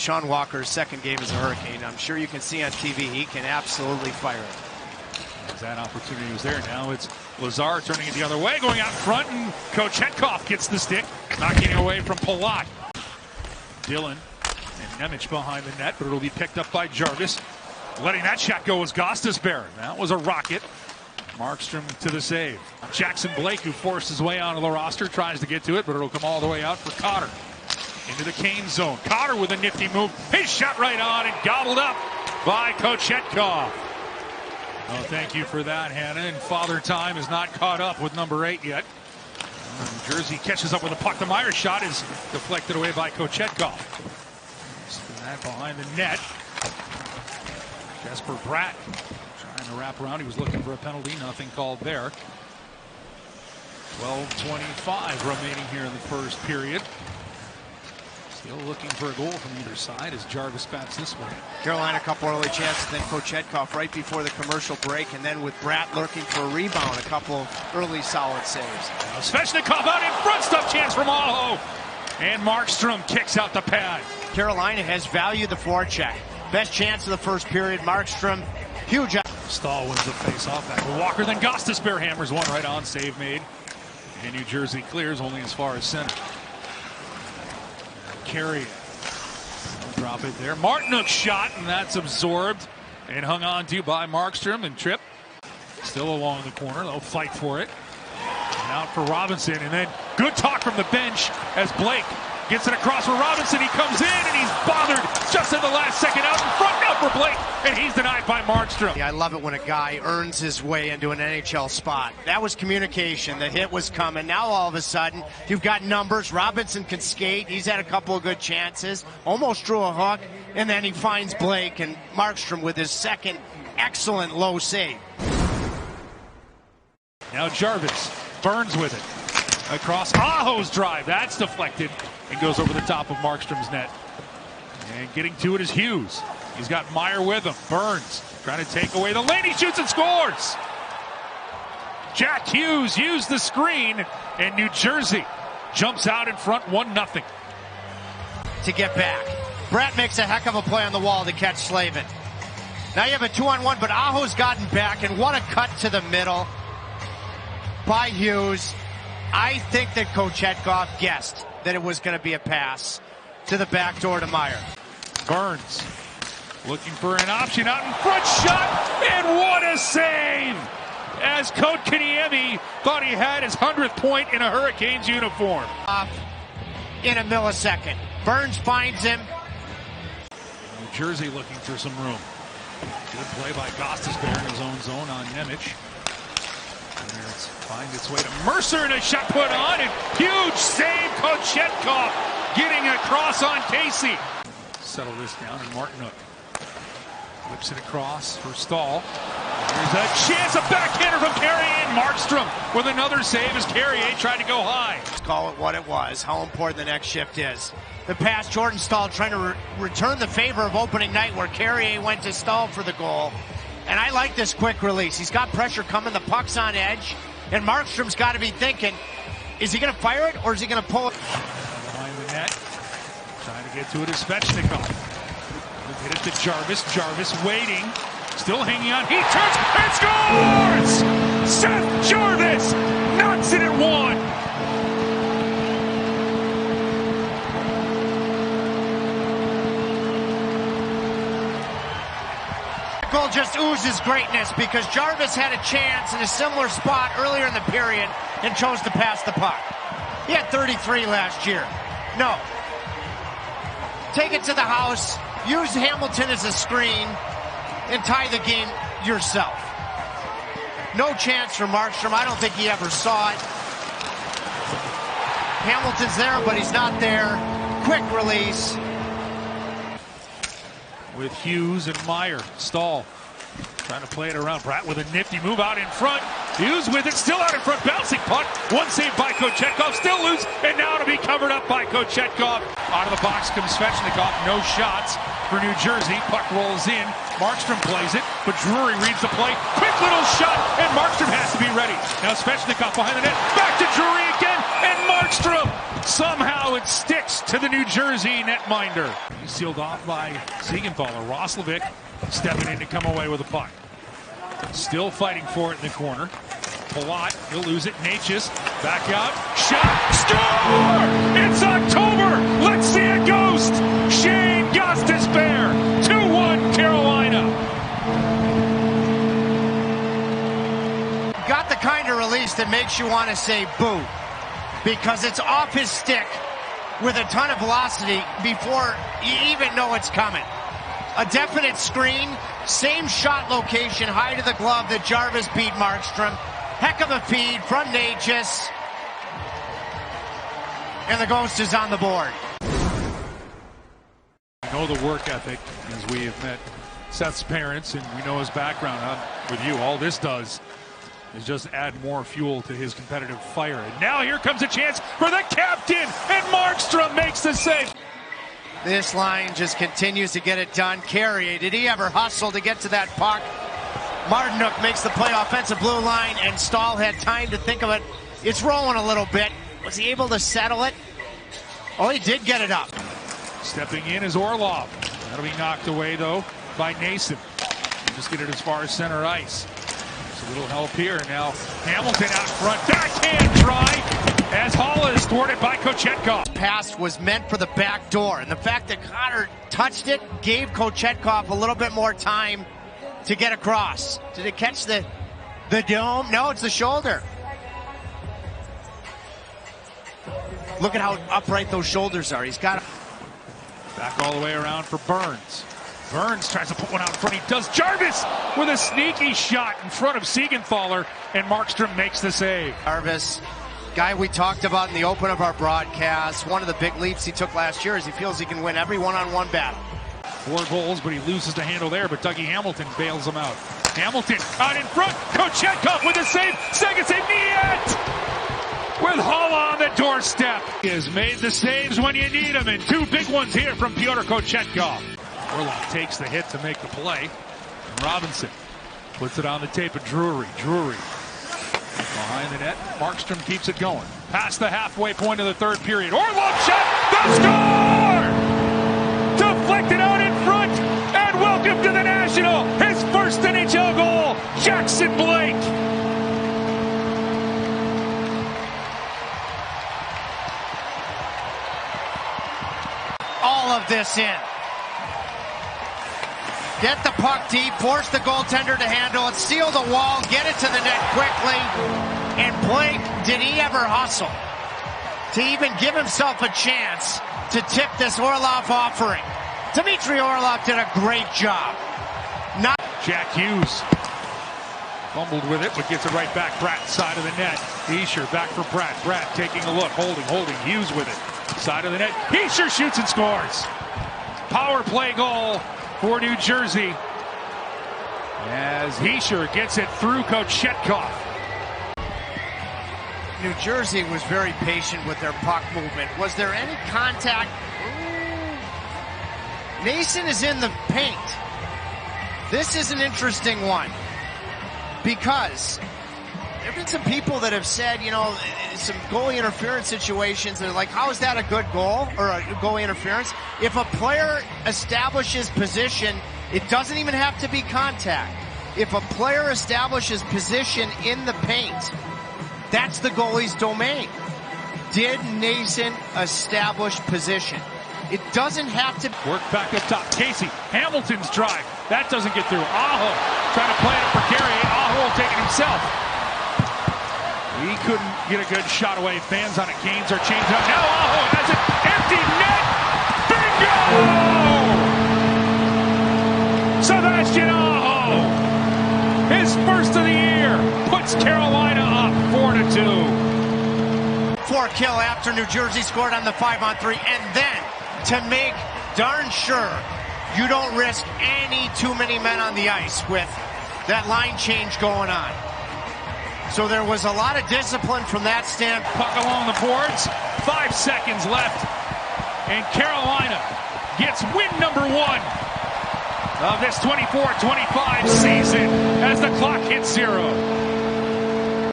Sean Walker's second game as a Hurricane. I'm sure you can see on TV he can absolutely fire it. As that opportunity was there, now it's Lazar turning it the other way, going out front, and Kochetkov gets the stick, knocking it away from Palat. Dillon and Nemec behind the net, but it'll be picked up by Jarvis. Letting that shot go was Gostisbehere. That was a rocket. Markstrom to the save. Jackson Blake, who forced his way onto the roster, tries to get to it, but it'll come all the way out for Cotter. Into the Kane zone. Cotter with a nifty move. His shot right on and gobbled up by Kochetkov. Oh, thank you for that, Hannah. And Father Time is not caught up with number 8 yet. New Jersey catches up with a puck. The Myers shot is deflected away by Kochetkov. That behind the net. Jesper Bratt trying to wrap around. He was looking for a penalty. Nothing called there. 12:25 remaining here in the first period. Still looking for a goal from either side as Jarvis bats this way. Carolina a couple early chances, then Kochetkov right before the commercial break, and then with Bratt lurking for a rebound, a couple of early solid saves. Now Svechnikov out in front, stuff chance from Aho. And Markstrom kicks out the pad. Carolina has valued the forecheck. Best chance of the first period. Markstrom, huge. Stahl wins the face-off back with Walker, then Gostisbehere hammers one right on, save made. And New Jersey clears only as far as center. Carry it. Drop it there. Martinook shot, and that's absorbed and hung on to by Markstrom, and Tripp still along the corner. They'll fight for it. And out for Robinson, and then good talk from the bench as Blake gets it across for Robinson. He comes in, and he's bothered just at the last second out in front now for Blake, and he's denied by Markstrom. Yeah, I love it when a guy earns his way into an NHL spot. That was communication. The hit was coming. Now all of a sudden, you've got numbers. Robinson can skate. He's had a couple of good chances. Almost drew a hook, and then he finds Blake, and Markstrom with his second excellent low save. Now Jarvis burns with it. Across Aho's drive. That's deflected and goes over the top of Markstrom's net. And getting to it is Hughes. He's got Meyer with him. Burns trying to take away the lane. He shoots and scores. Jack Hughes used the screen, and New Jersey jumps out in front 1-0. To get back. Bratt makes a heck of a play on the wall to catch Slavin. Now you have a 2-on-1, but Aho's gotten back, and what a cut to the middle by Hughes. I think that Kochetkov guessed that it was going to be a pass to the back door to Meyer. Burns looking for an option out in front, shot, and what a save! As Kotkaniemi thought he had his 100th point in a Hurricanes uniform. Off in a millisecond. Burns finds him. New Jersey looking for some room. Good play by Gostisbehere in his own zone on Nemec. It's finds its way to Mercer, and a shot put on, and huge save. Kochetkov getting across on Casey. Settle this down, and Martinook whips it across for Stahl. There's a chance, a backhander from Carrier, and Markstrom with another save as Carrier tried to go high. Let's call it what it was, how important the next shift is. The pass, Jordan Stahl trying to return the favor of opening night where Carrier went to Stahl for the goal. And I like this quick release. He's got pressure coming. The puck's on edge. And Markstrom's got to be thinking, is he going to fire it or is he going to pull it? Behind the net. Trying to get to it is Svechnikov. Hit it to Jarvis. Jarvis waiting. Still hanging on. He turns and scores! Seth Jarvis knocks it at one. Goal just oozes greatness because Jarvis had a chance in a similar spot earlier in the period and chose to pass the puck. He had 33 last year. No. Take it to the house, use Hamilton as a screen, and tie the game yourself. No chance for Markstrom. I don't think he ever saw it. Hamilton's there, but he's not there. Quick release. With Hughes and Meyer. Stahl trying to play it around. Bratt with a nifty move out in front. Hughes with it, still out in front. Bouncing puck. One save by Kochetkov. Still loose, and now to be covered up by Kochetkov. Out of the box comes Svechnikov. No shots for New Jersey. Puck rolls in. Markstrom plays it, but Drury reads the play. Quick little shot, and Markstrom has to be ready. Now Svechnikov behind the net. Back to Drury again, and Markstrom. Somehow it sticks to the New Jersey netminder. He's sealed off by Siegenthaler. Roslovic stepping in to come away with a puck. Still fighting for it in the corner. Palat, he'll lose it. Necas, back out, shot, score! It's October! Let's see a ghost! Shane Gostisbehere, 2-1 Carolina. Got the kind of release that makes you want to say boo, because it's off his stick with a ton of velocity before you even know it's coming. A definite screen, same shot location, high to the glove that Jarvis beat Markstrom. Heck of a feed from Necas. And the Ghost is on the board. We know the work ethic, as we have met Seth's parents, and we know his background. With you, all this does is just add more fuel to his competitive fire. And now here comes a chance for the captain, and Markstrom makes the save. This line just continues to get it done. Carrier, did he ever hustle to get to that puck? Martinook makes the play, offensive blue line, and Stahl had time to think of it. It's rolling a little bit. Was he able to settle it? Oh, he did get it up. Stepping in is Orlov. That'll be knocked away, though, by Nason. Just get it as far as center ice. There's a little help here. Now Hamilton out front. Backhand try as Hall is thwarted by Kochetkov. Pass was meant for the back door, and the fact that Connor touched it gave Kochetkov a little bit more time to get across. Did it catch the dome? No, it's the shoulder. Look at how upright those shoulders are. He's got back all the way around for Burns. Burns tries to put one out in front. He does. Jarvis with a sneaky shot in front of Siegenthaler, and Markstrom makes the save. Jarvis, guy we talked about in the open of our broadcast. One of the big leaps he took last year is he feels he can win every one-on-one battle. 4 goals, but he loses the handle there, but Dougie Hamilton bails him out. Hamilton out in front. Kochetkov with a save. Second save. Niet! With Hall on the doorstep. He has made the saves when you need them, and 2 big ones here from Pyotr Kochetkov. Orlov takes the hit to make the play. And Robinson puts it on the tape of Drury. Drury behind the net. Markstrom keeps it going. Past the halfway point of the third period. Orlov shot. The score! Deflected out in front, and welcome to the National. His first NHL goal, Jackson Blake. All of this in. Get the puck deep, force the goaltender to handle it, seal the wall, get it to the net quickly. And Blake, did he ever hustle to even give himself a chance to tip this Orlov offering? Dmitry Orlov did a great job. Jack Hughes fumbled with it, but gets it right back. Bratt side of the net. Hischier back for Bratt. Bratt taking a look, holding. Hughes with it. Side of the net. Hischier shoots and scores. Power play goal for New Jersey as Hischier gets it through Kochetkov. New Jersey was very patient with their puck movement. Was there any contact? Nason is in the paint. This is an interesting one because there have been some people that have said, you know, some goalie interference situations. They're like, how is that a good goal or a goalie interference? If a player establishes position, it doesn't even have to be contact. If a player establishes position in the paint, that's the goalie's domain. Did Nason establish position? It doesn't have to work back up top. Casey, Hamilton's drive. That doesn't get through. Aho trying to play it up for Carrier. Aho will take it himself. He couldn't get a good shot away. Fans on it. Gaines are changed up. Now Aho has it. Empty net. Bingo! Sebastian Aho, his first of the year, puts Carolina up 4-2. 4-kill after New Jersey scored on the 5-on-3, and then to make darn sure you don't risk any too many men on the ice with that line change going on. So there was a lot of discipline from that stand. Puck along the boards, 5 seconds left, and Carolina gets win number 1 of this 24-25 season as the clock hits 0.